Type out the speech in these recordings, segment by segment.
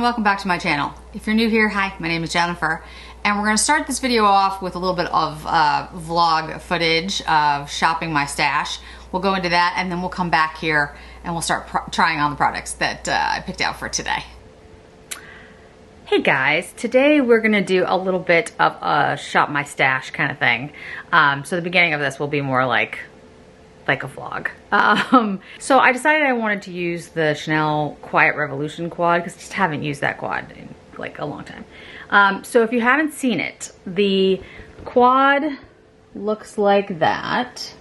welcome back to my channel. If you're new here, hi, my name is Jennifer, and we're going to start this video off with a little bit of vlog footage of shopping my stash. We'll go into that and then we'll come back here and we'll start trying on the products that I picked out for today. Hey guys, today we're going to do a little bit of a shop my stash kind of thing. So the beginning of this will be more like a vlog. So I decided I wanted to use the Chanel Quiet Revolution quad because I just haven't used that quad in like a long time. So if you haven't seen it, the quad looks like that.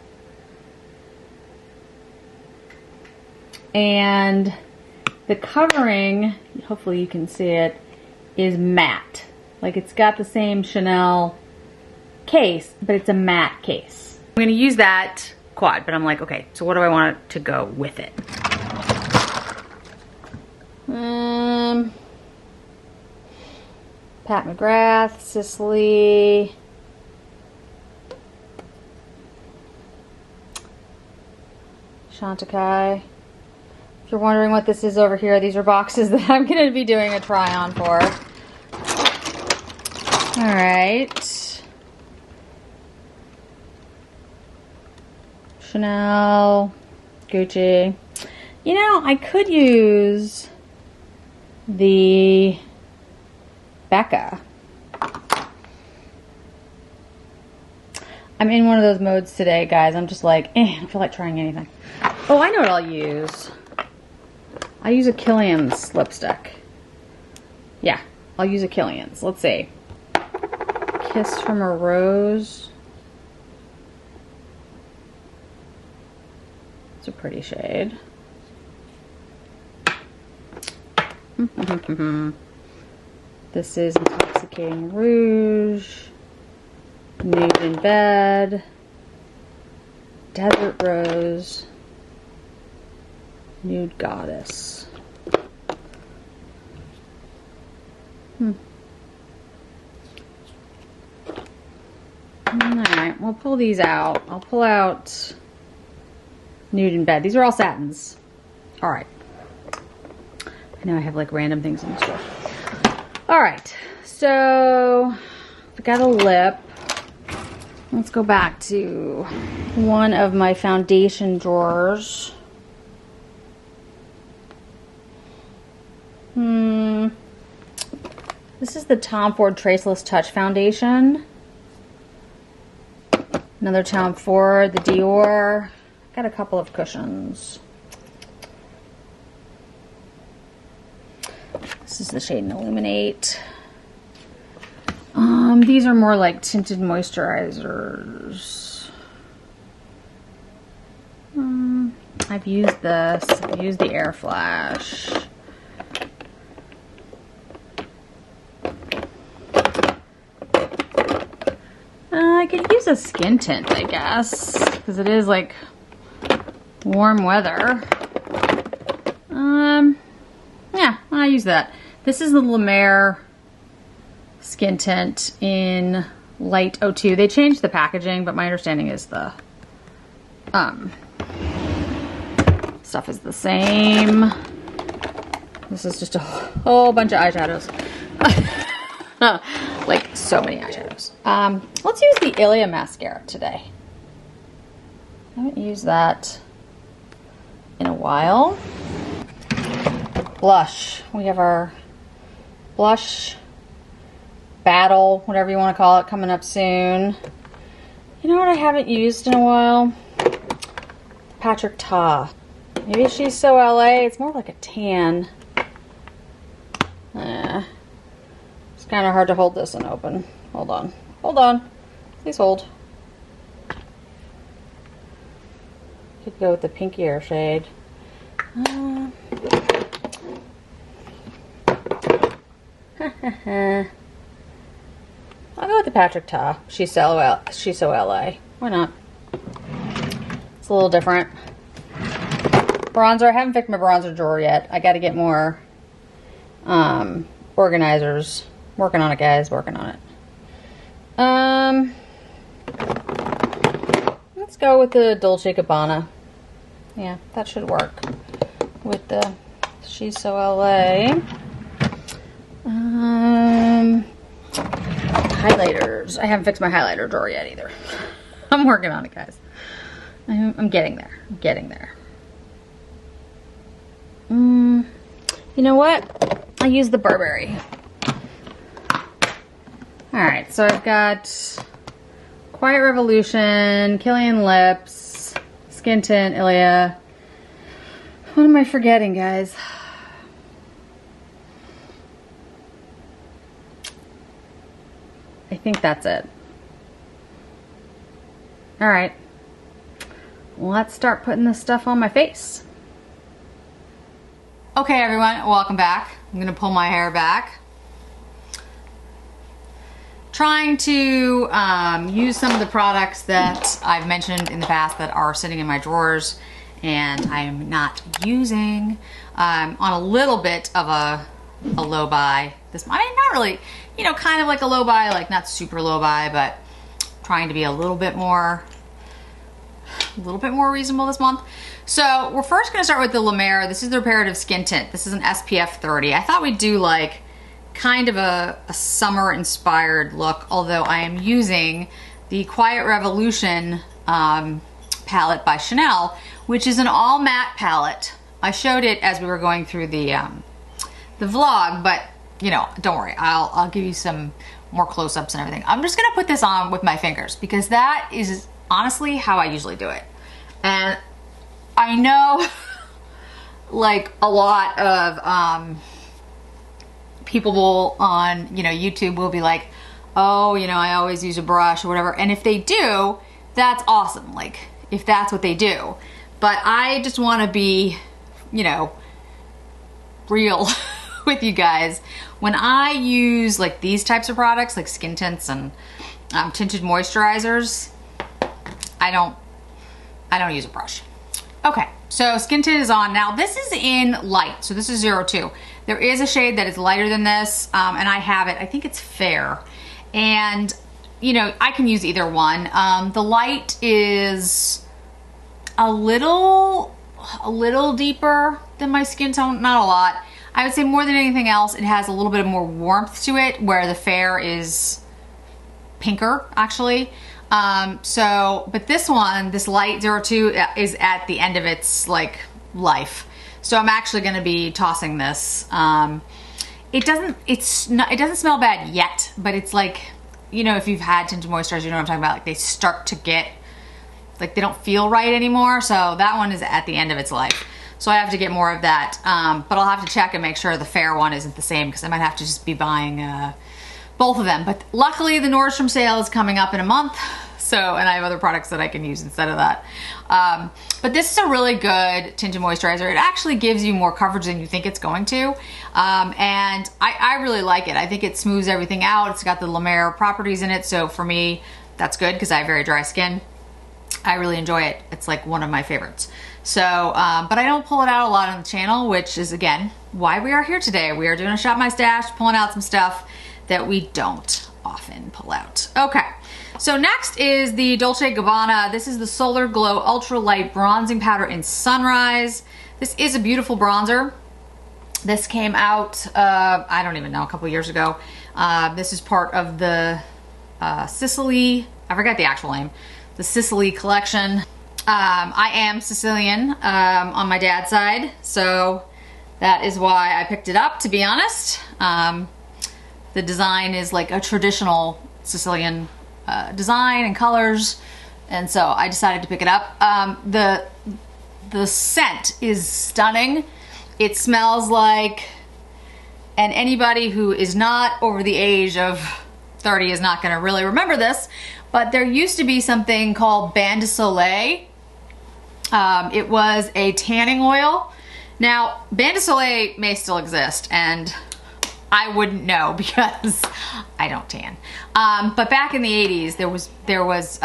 And the covering, hopefully you can see it, is matte. Like it's got the same Chanel case, but it's a matte case. I'm gonna use that quad, but I'm like, okay, so what do I want it to go with it? Pat McGrath, Sicily, Chantecaille. If you're wondering what this is over here, these are boxes that I'm going to be doing a try on for. All right. Chanel, Gucci. You know, I could use the Becca. I'm in one of those modes today, guys. I'm just like, I don't feel like trying anything. Oh, I know what I'll use. I use a Kilian's lipstick. Yeah, I'll use a Kilian's. Let's see. Kiss from a Rose. It's a pretty shade. This is Intoxicating Rouge. Nude in Bed. Desert Rose. Nude Goddess. Alright, we'll pull these out. I'll pull out Nude in Bed. These are all satins. Alright. I know I have like random things in the store. Alright, so we got a lip. Let's go back to one of my foundation drawers. This is the Tom Ford Traceless Touch Foundation. Another Tom Ford, the Dior. Got a couple of cushions. This is the shade Illuminate. These are more like tinted moisturizers. I've used this. I've used the Air Flash. I could use a skin tint, I guess, because it is like warm weather. Yeah, I use that. This is the La Mer skin tint in light 02. They changed the packaging, but my understanding is the stuff is the same. This is just a whole bunch of eyeshadows. Like so many eyeshadows. Let's use the Ilia mascara today. I haven't used that in a while. Blush. We have our blush battle, whatever you want to call it, coming up soon. You know what I haven't used in a while? Patrick Ta. Maybe She's So LA. It's more like a tan. It's kind of hard to hold this one open. Hold on. Hold on. Please hold. Could go with the pinkier shade. I'll go with the Patrick Ta. She's So LA. Why not? It's a little different. Bronzer. I haven't picked my bronzer drawer yet. I got to get more organizers. Working on it, guys. Working on it. Let's go with the Dolce & Gabbana. Yeah, that should work with the She's So LA. highlighters. I haven't fixed my highlighter drawer yet either. I'm working on it, guys. I'm getting there. I'm getting there. You know what? I'll use the Burberry. Alright, so I've got Quiet Revolution, Killian Lips, Skin Tint, Ilia. What am I forgetting, guys? I think that's it. Alright. Let's start putting this stuff on my face. Okay, everyone, welcome back. I'm gonna pull my hair back. Trying to use some of the products that I've mentioned in the past that are sitting in my drawers and I'm not using. On a little bit of a low buy. This, I mean, not really, you know, kind of like a low buy, like not super low buy, but trying to be a little bit more reasonable this month. So we're first gonna start with the La Mer. This is the Reparative Skin Tint. This is an SPF 30. I thought we'd do like kind of a summer inspired look, although I am using the Quiet Revolution palette by Chanel, which is an all matte palette. I showed it as we were going through the vlog, but you know, don't worry, I'll give you some more close-ups and everything. I'm just gonna put this on with my fingers because that is honestly how I usually do it. And I know like a lot of people will on, you know, YouTube will be like, oh, you know, I always use a brush or whatever. And if they do, that's awesome. Like if that's what they do. But I just want to be, you know, real with you guys. When I use like these types of products, like skin tints and tinted moisturizers, I don't use a brush. Okay, so skin tint is on. Now this is in light, so this is 02. There is a shade that is lighter than this, and I have it. I think it's Fair. And, you know, I can use either one. The light is a little deeper than my skin tone, not a lot. I would say more than anything else, it has a little bit of more warmth to it, where the Fair is pinker, actually. But this one, this light 02 is at the end of its like life. So I'm actually going to be tossing this. It doesn't smell bad yet, but it's like, you know, if you've had tinted moisturizers, you know what I'm talking about. Like they start to get, like they don't feel right anymore. So that one is at the end of its life. So I have to get more of that. But I'll have to check and make sure the Fair one isn't the same because I might have to just be buying both of them. But luckily the Nordstrom sale is coming up in a month. So, and I have other products that I can use instead of that. But this is a really good tinted moisturizer. It actually gives you more coverage than you think it's going to. And I really like it. I think it smooths everything out. It's got the La Mer properties in it. So for me, that's good because I have very dry skin. I really enjoy it. It's like one of my favorites. So, but I don't pull it out a lot on the channel, which is again, why we are here today. We are doing a Shop My Stash, pulling out some stuff that we don't often pull out. Okay. So next is the Dolce & Gabbana. This is the Solar Glow Ultra Light Bronzing Powder in Sunrise. This is a beautiful bronzer. This came out, I don't even know, a couple years ago. This is part of the Sicily, I forgot the actual name, the Sicily collection. I am Sicilian on my dad's side, so that is why I picked it up, to be honest. The design is like a traditional Sicilian design and colors, and so I decided to pick it up. The scent is stunning. It smells like, and anybody who is not over the age of 30 is not going to really remember this, but there used to be something called Bain de Soleil. It was a tanning oil. Now, Bain de Soleil may still exist, and I wouldn't know because I don't tan. But back in the 80s, there was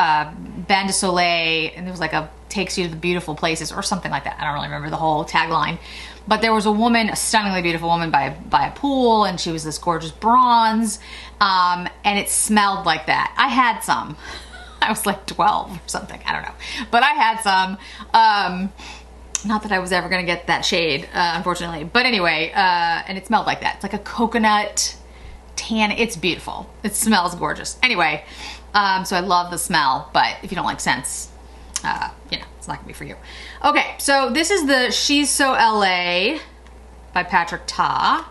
Bain de Soleil, and there was like a takes you to the beautiful places or something like that. I don't really remember the whole tagline. But there was a woman, a stunningly beautiful woman by a pool, and she was this gorgeous bronze, and it smelled like that. I had some. I was like 12 or something, I don't know. But I had some. Not that I was ever gonna get that shade, unfortunately. But anyway, and it smelled like that. It's like a coconut tan. It's beautiful. It smells gorgeous. Anyway, so I love the smell, but if you don't like scents, you know, it's not gonna be for you. Okay, so this is the She's So LA by Patrick Ta.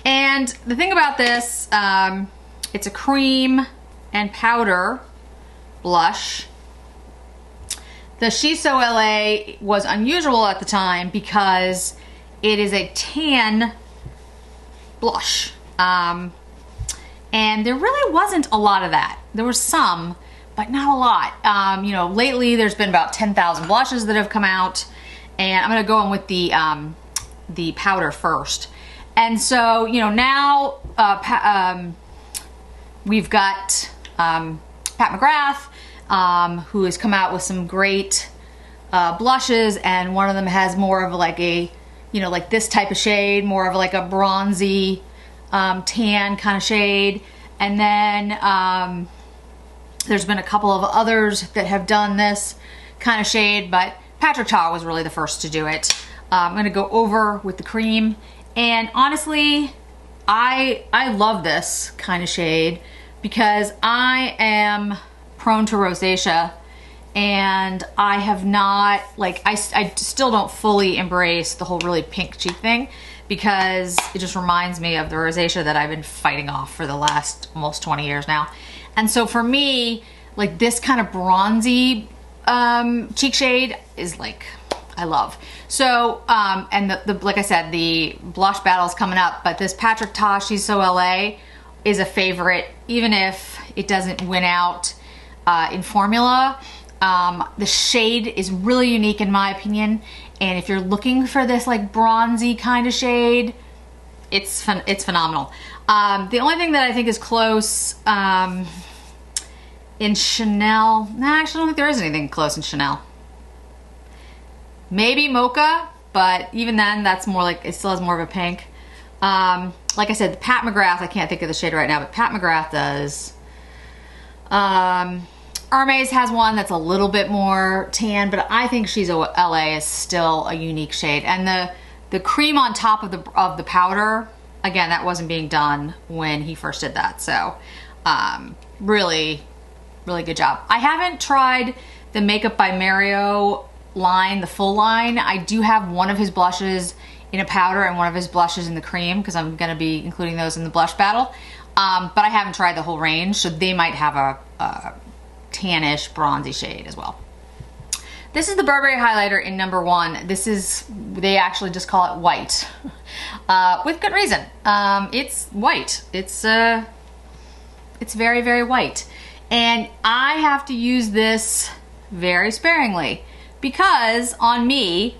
And the thing about this, it's a cream and powder blush. The She's So LA was unusual at the time because it is a tan blush. And there really wasn't a lot of that. There was some, but not a lot. You know, lately there's been about 10,000 blushes that have come out, and I'm gonna go in with the powder first. And so, you know, now we've got Pat McGrath, who has come out with some great blushes, and one of them has more of like a, you know, like this type of shade, more of like a bronzy tan kind of shade. And then there's been a couple of others that have done this kind of shade, but Patrick Ta was really the first to do it. I'm gonna go over with the cream, and honestly, I love this kind of shade because I am prone to rosacea, and I have not, like, I still don't fully embrace the whole really pink cheek thing because it just reminds me of the rosacea that I've been fighting off for the last almost 20 years now. And so for me, like, this kind of bronzy cheek shade is like, I love. So, and like I said, the blush battle's coming up, but this Patrick Ta She's So LA is a favorite, even if it doesn't win out in formula. The shade is really unique in my opinion, and if you're looking for this like bronzy kind of shade, it's phenomenal. The only thing that I think is close in Chanel, nah, actually I don't think there is anything close in Chanel. Maybe Mocha, but even then that's more like, it still has more of a pink. Like I said, Pat McGrath, I can't think of the shade right now, but Pat McGrath does. Hermes has one that's a little bit more tan, but I think She's So LA is still a unique shade. And the cream on top of the powder, again, that wasn't being done when he first did that. So really, really good job. I haven't tried the Makeup by Mario line, the full line. I do have one of his blushes in a powder and one of his blushes in the cream because I'm going to be including those in the blush battle. But I haven't tried the whole range, so they might have a tannish bronzy shade as well. This is the Burberry highlighter in number 1. This is, they actually just call it white, with good reason. It's white. It's very, very white. And I have to use this very sparingly because on me,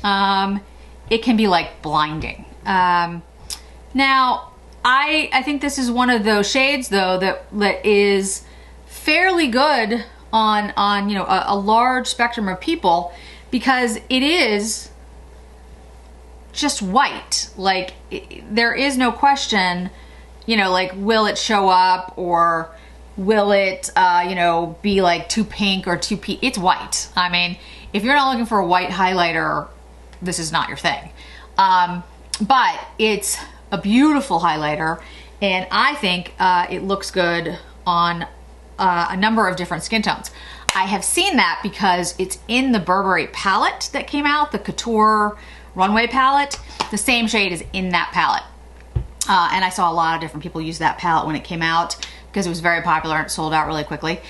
it can be like blinding. Now, I think this is one of those shades though that is fairly good on you know, a large spectrum of people because it is just white. Like, there is no question, you know, like, will it show up or will it, you know, be like too pink or too it's white. I mean, if you're not looking for a white highlighter, this is not your thing. But it's a beautiful highlighter, and I think it looks good on a number of different skin tones. I have seen that because it's in the Burberry palette that came out, the Couture Runway palette. The same shade is in that palette. And I saw a lot of different people use that palette when it came out because it was very popular and it sold out really quickly.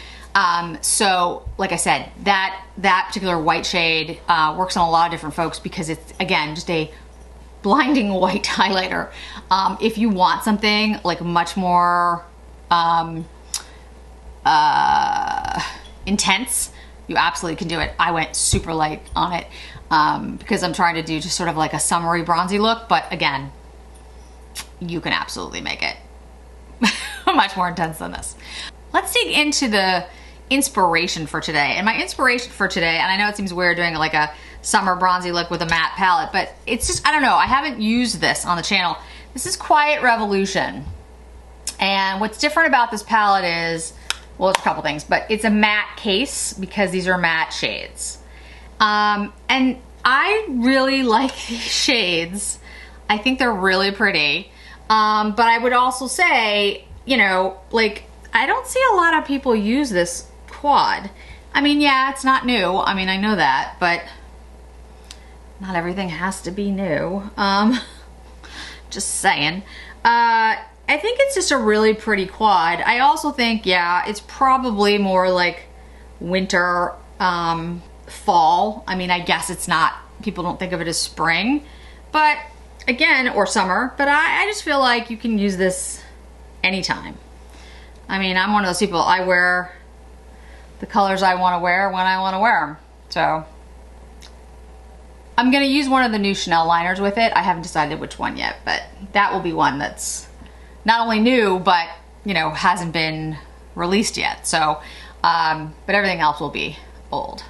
So like I said, that particular white shade works on a lot of different folks because it's, again, just a blinding white highlighter. If you want something like much more intense, you absolutely can do it. I went super light on it because I'm trying to do just sort of like a summery bronzy look, but again, you can absolutely make it much more intense than this. Let's dig into the inspiration for today. And my inspiration for today, and I know it seems weird doing like a summer bronzy look with a matte palette, but it's just, I don't know, I haven't used this on the channel. This is Quiet Revolution. And what's different about this palette is, well, it's a couple things, but it's a matte case because these are matte shades. And I really like these shades I think they're really pretty. But I would also say, you know, like, I don't see a lot of people use this quad. I mean, yeah, it's not new. I mean, I know that, but not everything has to be new. Just saying. I think it's just a really pretty quad. I also think, yeah, it's probably more like winter, fall. I mean, I guess it's not, people don't think of it as spring, but again, or summer, but I just feel like you can use this anytime. I mean, I'm one of those people, I wear the colors I want to wear when I want to wear them. So I'm going to use one of the new Chanel liners with it. I haven't decided which one yet, but that will be one that's not only new, but, you know, hasn't been released yet. So, but everything else will be old.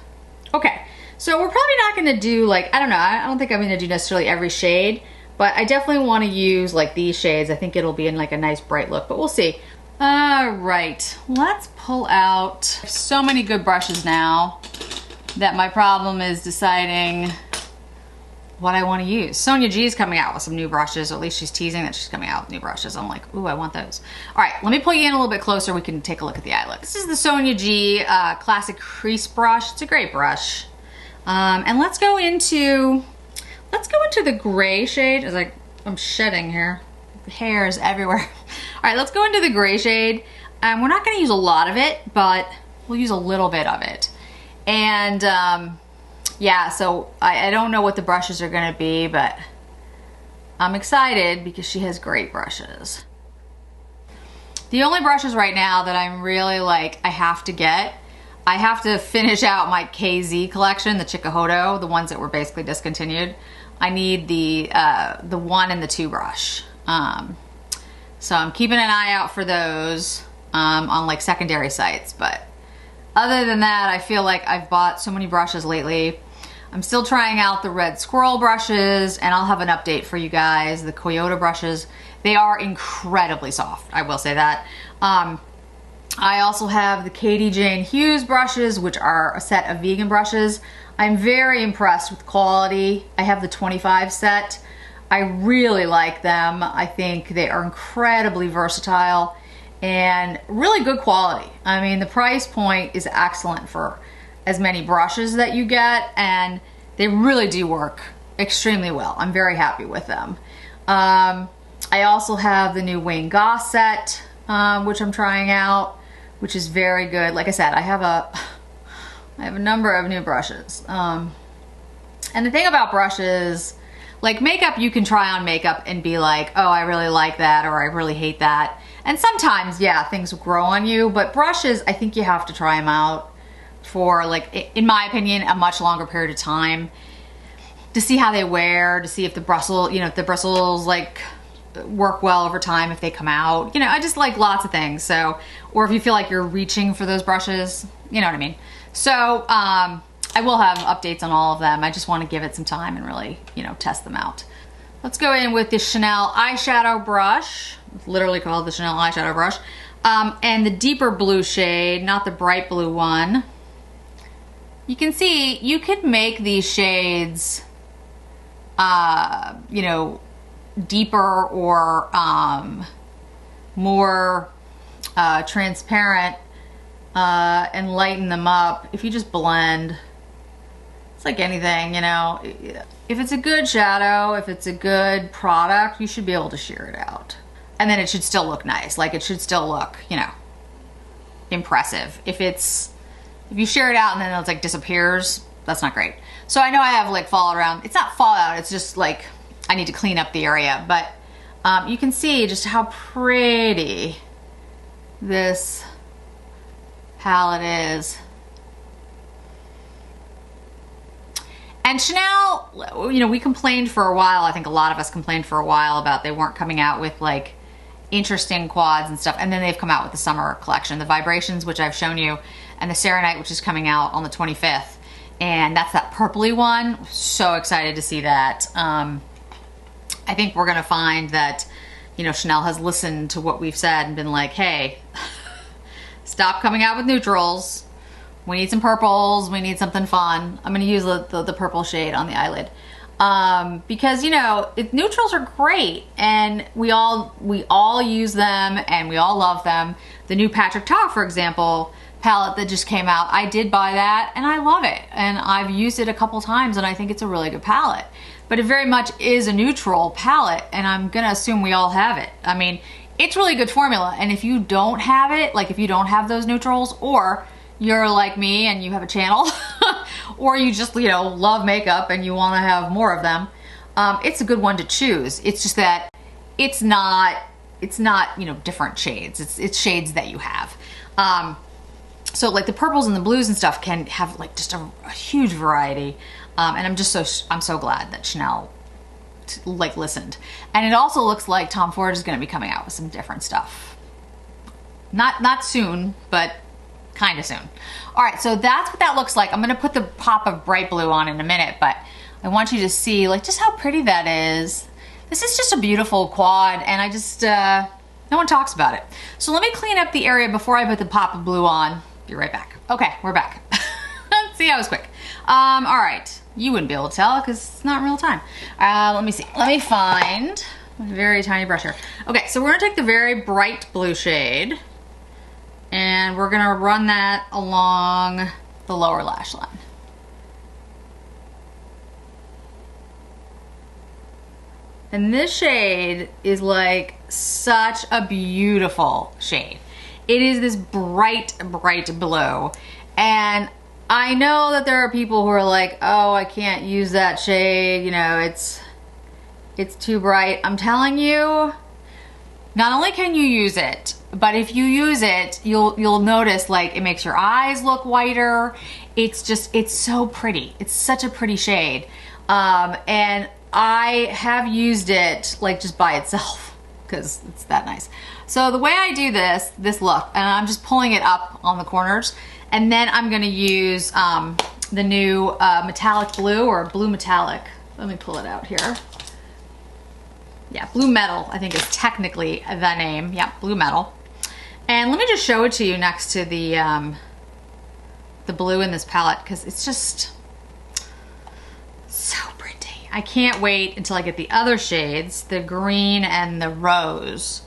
Okay, so we're probably not going to do, like, I don't know, I don't think I'm going to do necessarily every shade, but I definitely want to use like these shades. I think it'll be in like a nice bright look, but we'll see. All right, let's pull out so many good brushes now that my problem is deciding what I want to use. Sonia G is coming out with some new brushes, or at least she's teasing that she's coming out with new brushes. I'm like, ooh, I want those. All right, let me pull you in a little bit closer. We can take a look at the eye look. This is the Sonia G Classic Crease Brush. It's a great brush. And let's go into the gray shade. It's like, I'm shedding here. The hair is everywhere. All right, let's go into the gray shade. We're not gonna use a lot of it, but we'll use a little bit of it. And yeah, so I don't know what the brushes are gonna be, but I'm excited because she has great brushes. The only brushes right now that I'm really like, I have to finish out my KZ collection, the Chikuhodo, the ones that were basically discontinued. I need the 1 and the 2 brush. So I'm keeping an eye out for those on like secondary sites, but other than that, I feel like I've bought so many brushes lately. I'm still trying out the red squirrel brushes, and I'll have an update for you guys. The Coyote brushes, they are incredibly soft, I will say that. I also have the Katie Jane Hughes brushes, which are a set of vegan brushes. I'm very impressed with quality. I have the 25 set. I really like them. I think they are incredibly versatile and really good quality. I mean, the price point is excellent for as many brushes that you get, and they really do work extremely well. I'm very happy with them. I also have the new Wayne Goss set, which I'm trying out, which is very good. Like I said, I have a number of new brushes. And the thing about brushes, like makeup, you can try on makeup and be like, oh, I really like that, or I really hate that. And sometimes, yeah, things will grow on you, but brushes, I think you have to try them out for, like, in my opinion, a much longer period of time to see how they wear, to see if the bristle, you know, if the bristles like work well over time, if they come out, you know, I just like lots of things. So, or if you feel like you're reaching for those brushes, you know what I mean? So, I will have updates on all of them. I just want to give it some time and really, you know, test them out. Let's go in with the Chanel eyeshadow brush. It's literally called the Chanel eyeshadow brush. And the deeper blue shade, not the bright blue one. You can see you could make these shades, you know, deeper or more transparent and lighten them up if you just blend. It's like anything, you know, if it's a good shadow, if it's a good product, you should be able to sheer it out. And then it should still look nice. Like it should still look, you know, impressive. If you sheer it out and then it's like disappears, that's not great. So I know I have like fallout around. It's not fallout, it's just like I need to clean up the area. But you can see just how pretty this palette is. And Chanel, you know, we complained for a while, I think a lot of us complained for a while about they weren't coming out with like interesting quads and stuff, and then they've come out with the summer collection, the Vibrations, which I've shown you, and the Serenite, which is coming out on the 25th, and that's that purpley one. So excited to see that. I think we're gonna find that, you know, Chanel has listened to what we've said and been like, hey, stop coming out with neutrals. We need some purples, we need something fun. I'm gonna use the purple shade on the eyelid. because, you know, neutrals are great and we all use them and we all love them. The new Patrick Ta, for example, palette that just came out, I did buy that and I love it. And I've used it a couple times and I think it's a really good palette. But it very much is a neutral palette and I'm gonna assume we all have it. I mean, it's really good formula, and if you don't have it, like if you don't have those neutrals, or you're like me and you have a channel, or you just, you know, love makeup and you want to have more of them, it's a good one to choose. It's just that it's not, you know, different shades. It's shades that you have. So like the purples and the blues and stuff can have like just a huge variety. And I'm so glad that Chanel like listened. And it also looks like Tom Ford is going to be coming out with some different stuff. Not soon, but kind of soon. All right, so that's what that looks like. I'm going to put the pop of bright blue on in a minute, but I want you to see like just how pretty that is. This is just a beautiful quad, and I just, no one talks about it. So let me clean up the area before I put the pop of blue on. Be right back. Okay, we're back. See, I was quick. All right. You wouldn't be able to tell because it's not real time. Let me see. Let me find a very tiny brush here. Okay, so we're gonna take the very bright blue shade and we're gonna run that along the lower lash line. And this shade is like such a beautiful shade. It is this bright, bright blue. And I know that there are people who are like, oh, I can't use that shade, you know, it's too bright. I'm telling you, not only can you use it, but if you use it, you'll notice like it makes your eyes look whiter. It's so pretty. It's such a pretty shade. And I have used it like just by itself because it's that nice. So the way I do this look, and I'm just pulling it up on the corners, and then I'm gonna use the new metallic blue, or blue metallic. Let me pull it out here. Yeah, blue metal, I think is technically the name. Yeah, blue metal. And let me just show it to you next to the blue in this palette, because it's just so pretty. I can't wait until I get the other shades, the green and the rose,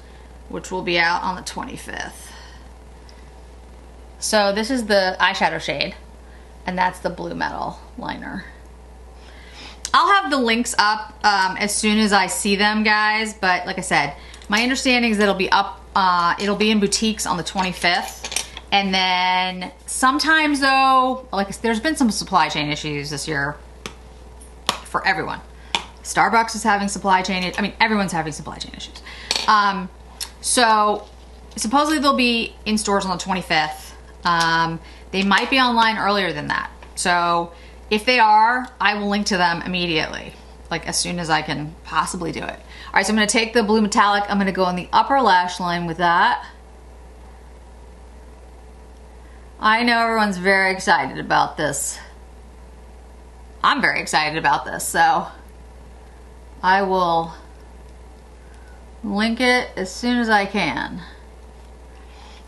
which will be out on the 25th. So this is the eyeshadow shade, and that's the blue metal liner. I'll have the links up as soon as I see them, guys, but like I said, my understanding is that it'll be up, it'll be in boutiques on the 25th, and then sometimes though, like there's been some supply chain issues this year for everyone. Starbucks is having supply chain, I mean, everyone's having supply chain issues. So supposedly they'll be in stores on the 25th. They might be online earlier than that. So if they are, I will link to them immediately, like as soon as I can possibly do it. All right, so I'm gonna take the blue metallic, I'm gonna go on the upper lash line with that. I know everyone's very excited about this. I'm very excited about this, so I will link it as soon as I can.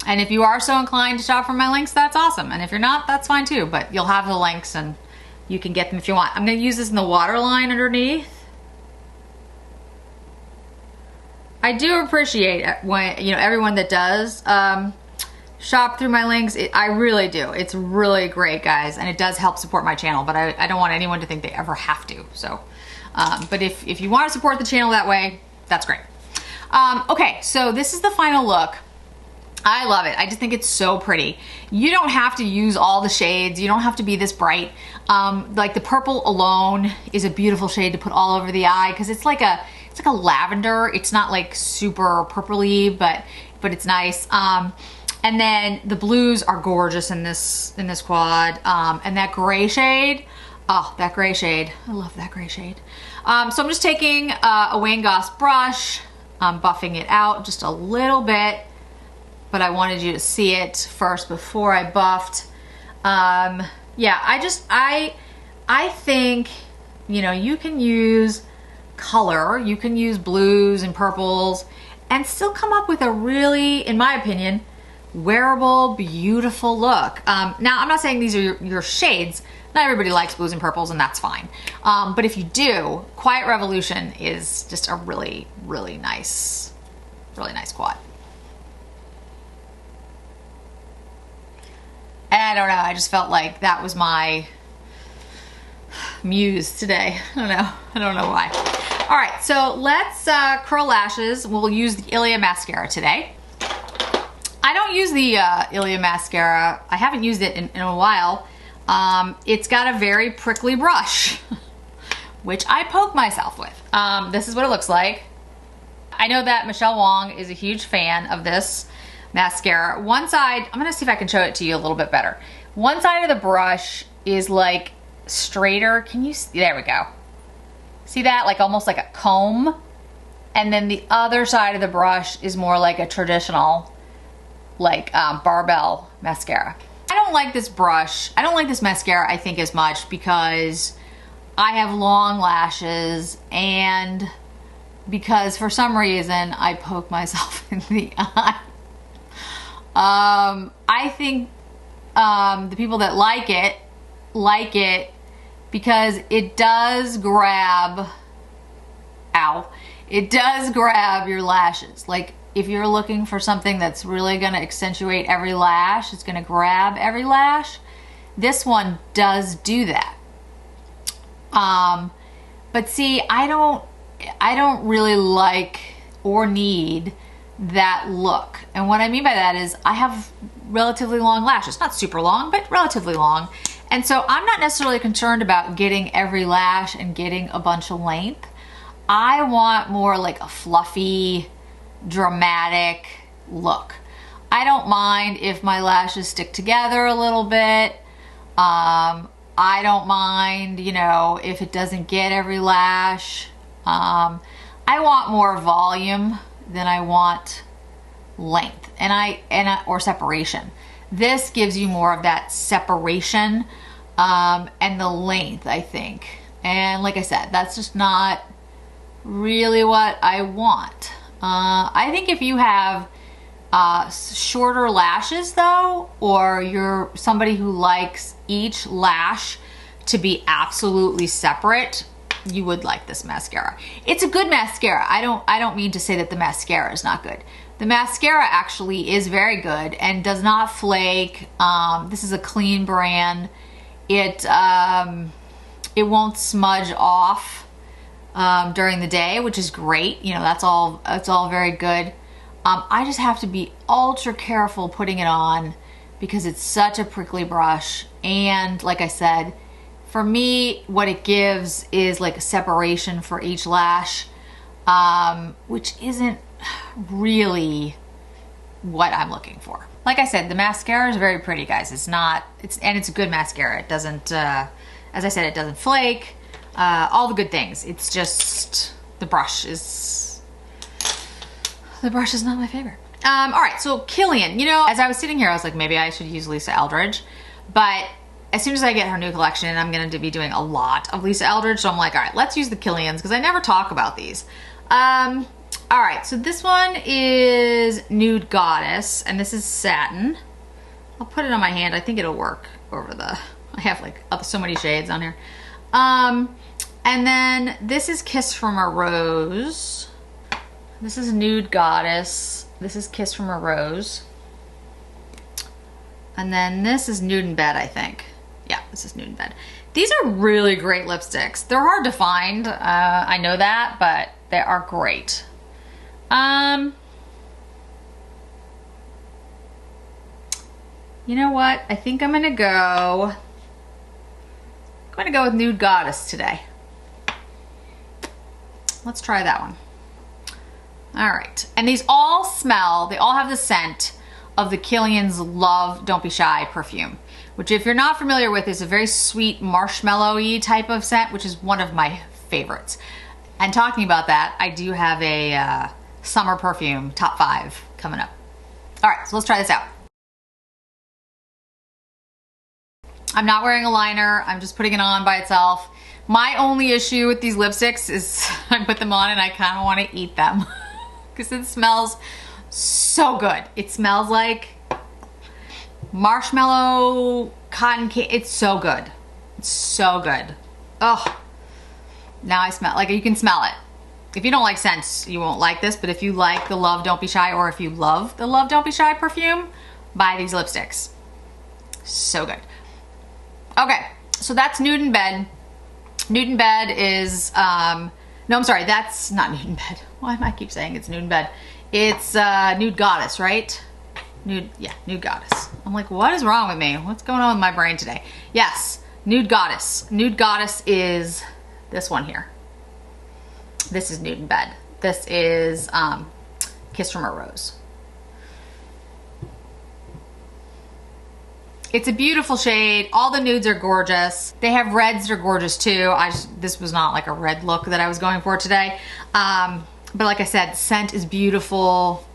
And if you are so inclined to shop for my links, that's awesome. And if you're not, that's fine too, but you'll have the links and you can get them if you want. I'm gonna use this in the waterline underneath. I do appreciate when, you know, everyone that does shop through my links. I really do. It's really great, guys, and it does help support my channel, but I don't want anyone to think they ever have to. So, but if you want to support the channel that way, that's great. Okay, so this is the final look. I love it. I just think it's so pretty. You don't have to use all the shades. You don't have to be this bright. Like the purple alone is a beautiful shade to put all over the eye because it's like a lavender. It's not like super purpley, but it's nice. And then the blues are gorgeous in this quad. And that gray shade, oh, that gray shade. I love that gray shade. So I'm just taking a Wayne Goss brush, buffing it out just a little bit, but I wanted you to see it first before I buffed. Yeah, I think, you know, you can use color, you can use blues and purples and still come up with a really, in my opinion, wearable, beautiful look. Now, I'm not saying these are your shades, Not everybody likes blues and purples, and that's fine. But if you do, Quiet Revolution is just a really, really nice quad. And I don't know, I just felt like that was my muse today. I don't know why. All right, so let's curl lashes. We'll use the Ilia mascara today. I don't use the Ilia mascara. I haven't used it in a while. It's got a very prickly brush, which I poke myself with. This is what it looks like. I know that Michelle Wong is a huge fan of this mascara. One side, I'm gonna see if I can show it to you a little bit better. One side of the brush is like straighter. Can you see? There we go. See that? Like almost like a comb. And then the other side of the brush is more like a traditional, like barbell mascara. I don't like this brush. I don't like this mascara, I think, as much because I have long lashes and because for some reason I poke myself in the eye. I think the people that like it because it does grab, it does grab your lashes. Like if you're looking for something that's really gonna accentuate every lash, it's gonna grab every lash, this one does do that. But see, I don't really like or need that look. And what I mean by that is I have relatively long lashes, not super long, but relatively long. And so I'm not necessarily concerned about getting every lash and getting a bunch of length. I want more like a fluffy, dramatic look. I don't mind if my lashes stick together a little bit. I don't mind, you know, if it doesn't get every lash. I want more volume than I want length or separation. This gives you more of that separation and the length, I think. And like I said, that's just not really what I want. I think if you have shorter lashes though, or you're somebody who likes each lash to be absolutely separate, you would like this mascara. It's a good mascara. I don't mean to say that the mascara is not good. The mascara actually is very good and does not flake. This is a clean brand. It won't smudge off during the day, which is great. You know, that's all very good. I just have to be ultra careful putting it on because it's such a prickly brush. And like I said, for me, what it gives is like a separation for each lash, which isn't really what I'm looking for. Like I said, the mascara is very pretty, guys. It's a good mascara. It doesn't, as I said, it doesn't flake, all the good things. It's just, the brush is not my favorite. All right, so Kilian, you know, as I was sitting here, I was like, maybe I should use Lisa Eldridge, but as soon as I get her new collection, I'm going to be doing a lot of Lisa Eldridge, so I'm like, all right, let's use the Kilians, because I never talk about these. All right, so this one is Nude Goddess, and this is satin. I'll put it on my hand. I think it'll work over the, I have like so many shades on here. And then this is Kiss from a Rose. This is Nude Goddess. This is Kiss from a Rose. And then this is Nude in Bed, I think. Yeah, this is Nude in Bed. These are really great lipsticks. They're hard to find, I know that, but they are great. You know what? I think I'm gonna go with Nude Goddess today. Let's try that one. All right, and these all smell, they all have the scent of the Kilian's Love Don't Be Shy perfume, which if you're not familiar with is a very sweet marshmallowy type of scent, which is one of my favorites. And talking about that, I do have a summer perfume top 5 coming up. All right, so let's try this out. I'm not wearing a liner, I'm just putting it on by itself. My only issue with these lipsticks is I put them on and I kind of want to eat them because it smells so good. It smells like marshmallow, cotton candy. It's so good. So good. Oh, now I smell, like you can smell it. If you don't like scents, you won't like this, but if you like the Love Don't Be Shy, or if you love the Love Don't Be Shy perfume, buy these lipsticks. So good. Okay, so that's Nude in Bed. Nude in Bed is, no, I'm sorry, that's not Nude in Bed. Why do I keep saying it's Nude in Bed? It's Nude Goddess, right? Nude, yeah, Nude Goddess. I'm like, what is wrong with me? What's going on with my brain today? Yes, Nude Goddess. Nude Goddess is this one here. This is Nude in Bed. This is Kiss from a Rose. It's a beautiful shade. All the nudes are gorgeous. They have reds that are gorgeous too. This was not like a red look that I was going for today. But like I said, scent is beautiful.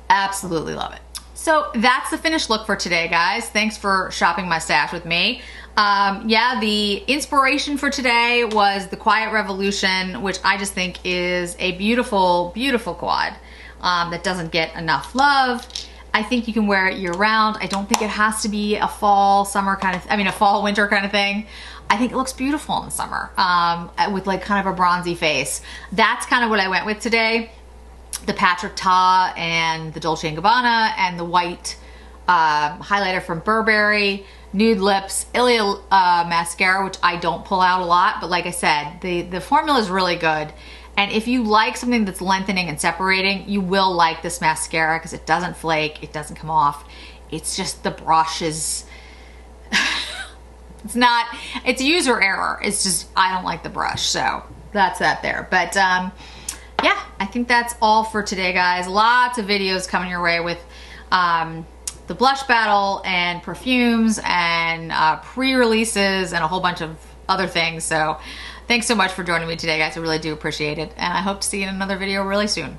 Absolutely love it. So that's the finished look for today, guys. Thanks for shopping my stash with me. Yeah, the inspiration for today was the Quiet Revolution, which I just think is a beautiful, beautiful quad that doesn't get enough love. I think you can wear it year round. I don't think it has to be a fall, summer kind of, a fall, winter kind of thing. I think it looks beautiful in the summer with like kind of a bronzy face. That's kind of what I went with today. The Patrick Ta and the Dolce & Gabbana and the white highlighter from Burberry, nude lips, Ilia mascara, which I don't pull out a lot, but like I said, the formula is really good. And if you like something that's lengthening and separating, you will like this mascara because it doesn't flake, it doesn't come off. It's just the brush is, it's user error. It's just, I don't like the brush. So that's that there. But yeah, I think that's all for today, guys. Lots of videos coming your way with the blush battle and perfumes and pre-releases and a whole bunch of other things. So thanks so much for joining me today, guys. I really do appreciate it. And I hope to see you in another video really soon.